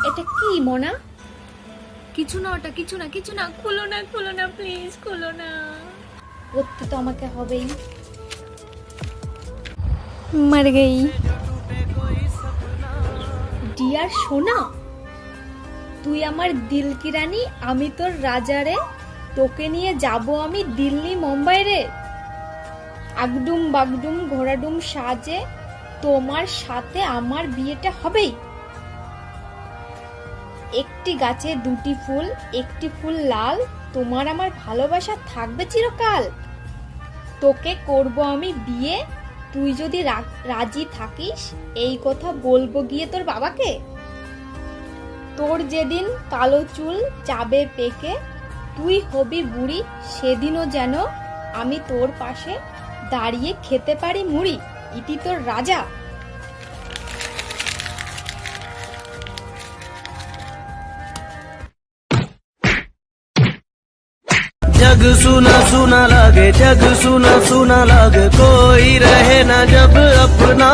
এটা কি মোনা? কিছু না, ওটা কিছু না, কিছু না। খুলো না, খুলো না, প্লিজ খুলো না। করতে তো আমাকে হবেই। মর গই। ডিয়ার সোনা, তুই আমার দিল কি রানী, আমি তোর রাজা রে। তোকে নিয়ে যাব আমি দিল্লি মুম্বাই রে। আগডুম বাগডুম ঘোড়াডুম সাজে তোমার সাথে আমার বিয়েটা হবেই। একটি গাছে দুটি ফুল, একটি ফুল লাল, তোমার আমার ভালোবাসা থাকবে চিরকাল। তোকে করব আমি বিয়ে, তুই যদি রাজি থাকিস, এই কথা বলবো গিয়ে তোর বাবাকে। তোর যেদিন কালো চুল যাবে পেকে, তুই হবি বুড়ি, সেদিনও যেন আমি তোর পাশে দাঁড়িয়ে খেতে পারি মুড়ি। ইতি তোর রাজা। जग सुना सुना लागे, जग सुना सुना लागे, कोई रहे ना जब अपना।